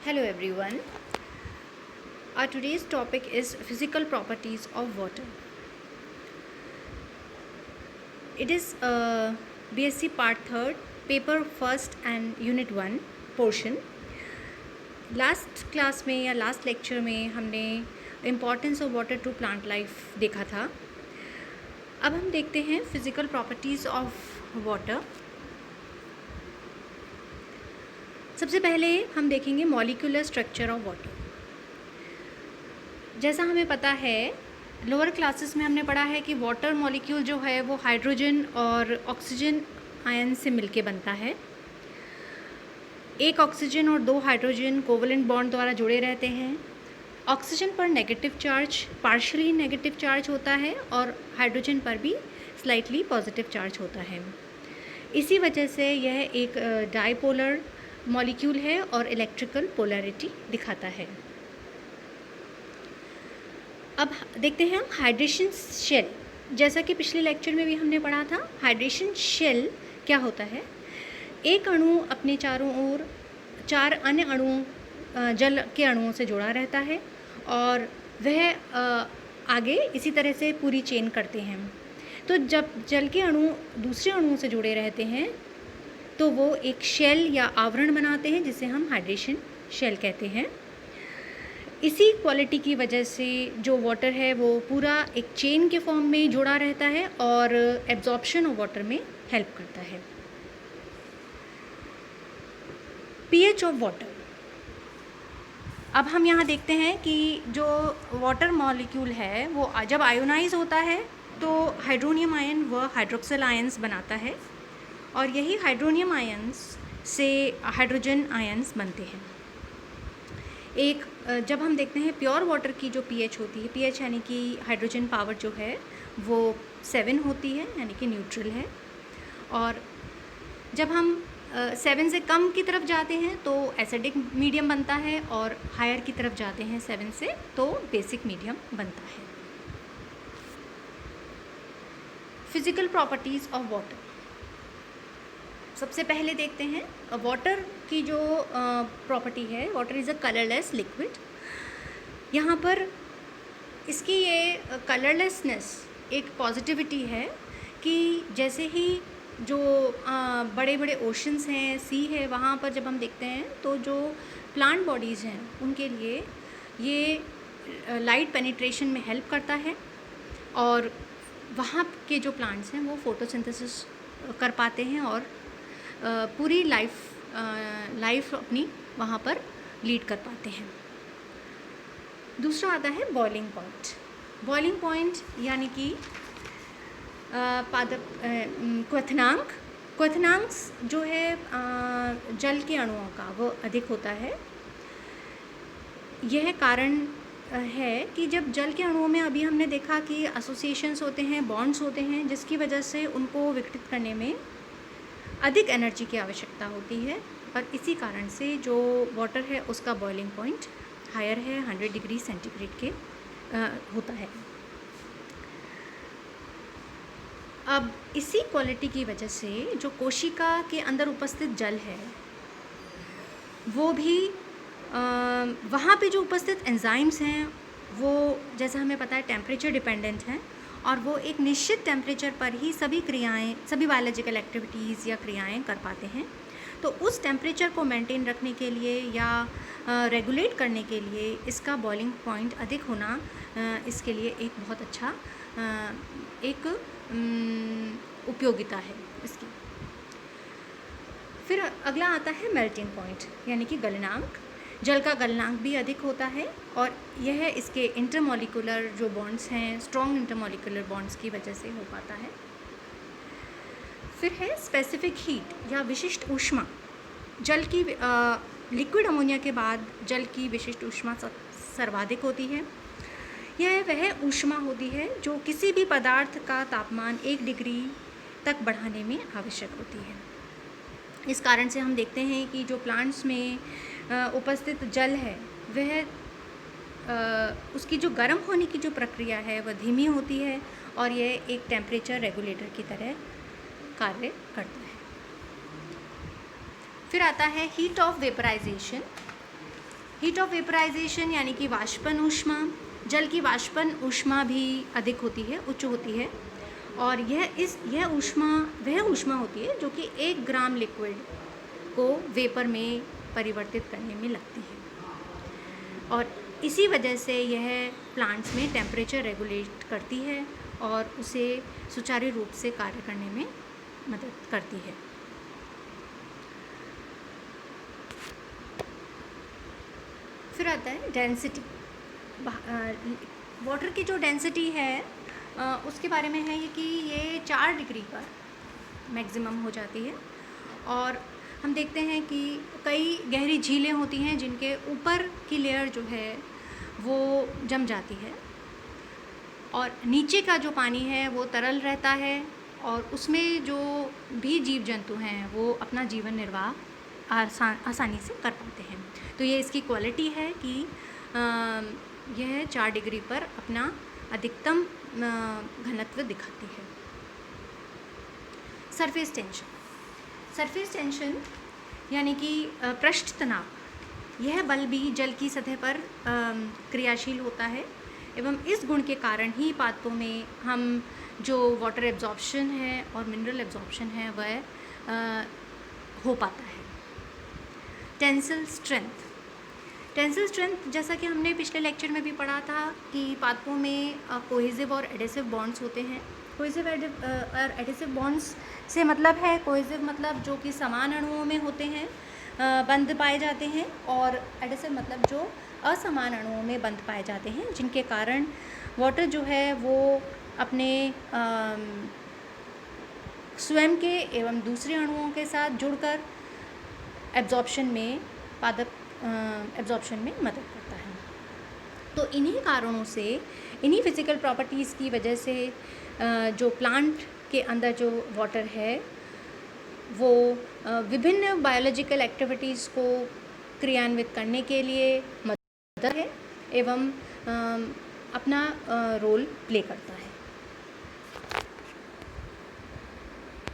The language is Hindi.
Hello everyone. Our today's topic is physical properties of water. It is BSc part 3rd, paper 1st and unit 1 portion. Last class में या लास्ट लेक्चर में हमने importance of water to plant life देखा था. अब हम देखते हैं फिज़िकल प्रॉपर्टीज़ ऑफ वाटर. सबसे पहले हम देखेंगे मॉलिक्यूलर स्ट्रक्चर ऑफ वाटर. जैसा हमें पता है, लोअर क्लासेस में हमने पढ़ा है कि वाटर मॉलिक्यूल जो है वो हाइड्रोजन और ऑक्सीजन आयन से मिलके बनता है. एक ऑक्सीजन और 2 हाइड्रोजन कोवलेंट बॉन्ड द्वारा जुड़े रहते हैं. ऑक्सीजन पर negative charge, partially negative charge होता है और हाइड्रोजन पर भी स्लाइटली पॉजिटिव चार्ज होता है. इसी वजह से यह एक डाइपोलर मॉलिक्यूल है और इलेक्ट्रिकल पोलैरिटी दिखाता है. अब देखते हैं हम हाइड्रेशन शेल. जैसा कि पिछले लेक्चर में भी हमने पढ़ा था, हाइड्रेशन शेल क्या होता है. एक अणु अपने चारों ओर 4 अन्य अणुओं, जल के अणुओं से जुड़ा रहता है और वह आगे इसी तरह से पूरी चेन करते हैं. तो जब जल के अणु दूसरे अणुओं से जुड़े रहते हैं तो वो एक शेल या आवरण बनाते हैं जिसे हम हाइड्रेशन शेल कहते हैं. इसी क्वालिटी की वजह से जो वाटर है वो पूरा एक चेन के फॉर्म में जुड़ा रहता है और एब्जॉर्प्शन ऑफ वाटर में हेल्प करता है. PH of water. अब हम यहाँ देखते हैं कि जो वाटर मॉलिक्यूल है वो जब आयोनाइज होता है तो हाइड्रोनियम आयन व हाइड्रोक्सिल आयंस बनाता है और यही हाइड्रोनियम आयंस से हाइड्रोजन आयंस बनते हैं. एक जब हम देखते हैं प्योर वाटर की जो पीएच होती है, पीएच यानी कि हाइड्रोजन पावर जो है वो 7 होती है, यानी कि न्यूट्रल है. और जब हम 7 से कम की तरफ जाते हैं तो एसिडिक मीडियम बनता है और हायर की तरफ जाते हैं 7 से तो बेसिक मीडियम बनता है. Physical properties of water. सबसे पहले देखते हैं वाटर की जो प्रॉपर्टी है. Water is a colourless liquid. यहाँ पर इसकी ये कलरलेसनेस एक पॉजिटिविटी है कि जैसे ही जो बड़े बड़े ओशंस हैं, सी है, वहाँ पर जब हम देखते हैं तो जो प्लांट बॉडीज़ हैं उनके लिए ये लाइट पेनिट्रेशन में हेल्प करता है और वहाँ के जो प्लांट्स हैं वो फोटोसिंथेसिस कर पाते हैं और पूरी लाइफ अपनी वहाँ पर लीड कर पाते हैं. दूसरा आता है बॉइलिंग पॉइंट. बॉइलिंग पॉइंट यानी कि क्वथनांक. क्वथनांक जो है जल के अणुओं का वो अधिक होता है. यह कारण है कि जब जल के अणुओं में अभी हमने देखा कि एसोसिएशंस होते हैं, बॉन्ड्स होते हैं, जिसकी वजह से उनको विघटित करने में अधिक एनर्जी की आवश्यकता होती है और इसी कारण से जो वाटर है उसका बॉइलिंग पॉइंट हायर है, 100 डिग्री सेंटीग्रेड के होता है. अब इसी क्वालिटी की वजह से जो कोशिका के अंदर उपस्थित जल है वो भी वहाँ पे जो उपस्थित एंजाइम्स हैं वो जैसा हमें पता है टेम्परेचर डिपेंडेंट हैं और वो एक निश्चित टेम्परेचर पर ही सभी बायोलॉजिकल एक्टिविटीज़ या क्रियाएं कर पाते हैं. तो उस टेम्परेचर को मेंटेन रखने के लिए या रेगुलेट करने के लिए इसका बॉइलिंग पॉइंट अधिक होना इसके लिए एक बहुत अच्छा एक उपयोगिता है इसकी. फिर अगला आता है मेल्टिंग पॉइंट यानी कि गलनांक. जल का गलनांक भी अधिक होता है और यह इसके इंटरमॉलिक्यूलर जो बॉन्ड्स हैं, स्ट्रॉन्ग इंटरमॉलिक्यूलर बॉन्ड्स की वजह से हो पाता है. फिर है स्पेसिफिक हीट या विशिष्ट ऊष्मा. जल की लिक्विड अमोनिया के बाद जल की विशिष्ट ऊष्मा सर्वाधिक होती है. यह वह ऊष्मा होती है जो किसी भी पदार्थ का तापमान 1 डिग्री तक बढ़ाने में आवश्यक होती है. इस कारण से हम देखते हैं कि जो प्लांट्स में उपस्थित जल है वह उसकी जो गर्म होने की जो प्रक्रिया है वह धीमी होती है और यह एक टेम्परेचर रेगुलेटर की तरह कार्य करता है. फिर आता है heat of vaporisation. Heat of vaporisation यानी कि वाष्पन ऊष्मा, जल की वाष्पन ऊष्मा भी अधिक होती है, उच्च होती है, और यह ऊष्मा वह ऊष्मा होती है जो कि 1 ग्राम लिक्विड को वेपर में परिवर्तित करने में लगती है, और इसी वजह से यह प्लांट्स में टेम्परेचर रेगुलेट करती है और उसे सुचारू रूप से कार्य करने में मदद करती है। फिर आता है डेंसिटी। वाटर की जो डेंसिटी है उसके बारे में है ये कि ये 4 डिग्री पर मैक्सिमम हो जाती है, और हम देखते हैं कि कई गहरी झीलें होती हैं जिनके ऊपर की लेयर जो है वो जम जाती है, और नीचे का जो पानी है वो तरल रहता है, और उसमें जो भी जीव जंतु हैं वो अपना जीवन निर्वाह आसानी से कर पाते हैं। तो ये इसकी क्वालिटी है कि यह 4 डिग्री पर अपना अधिकतम घनत्व दिखाती है। Surface tension. सरफेस टेंशन यानी कि पृष्ठ तनाव, यह बल भी जल की सतह पर क्रियाशील होता है, एवं इस गुण के कारण ही पादपों में हम जो वाटर एब्जॉर्प्शन है और मिनरल एब्जॉर्प्शन है वह हो पाता है। Tensile strength. टेंसिल स्ट्रेंथ जैसा कि हमने पिछले लेक्चर में भी पढ़ा था कि पादपों में कोहेसिव और एडेसिव बॉन्ड्स होते हैं। कोहेसिव और एडेसिव बॉन्ड्स से मतलब है, कोहेसिव मतलब जो कि समान अणुओं में होते हैं, बंध पाए जाते हैं, और एडेसिव मतलब जो असमान अणुओं में बंध पाए जाते हैं, जिनके कारण वाटर जो है वो अपने स्वयं के एवं दूसरे अणुओं के साथ जुड़कर एब्जॉर्प्शन में एब्जॉर्प्शन में मदद करता है। तो इन्हीं कारणों से, इन्हीं फिज़िकल प्रॉपर्टीज़ की वजह से जो प्लांट के अंदर जो वाटर है वो विभिन्न बायोलॉजिकल एक्टिविटीज़ को क्रियान्वित करने के लिए मदद है एवं अपना रोल प्ले करता है।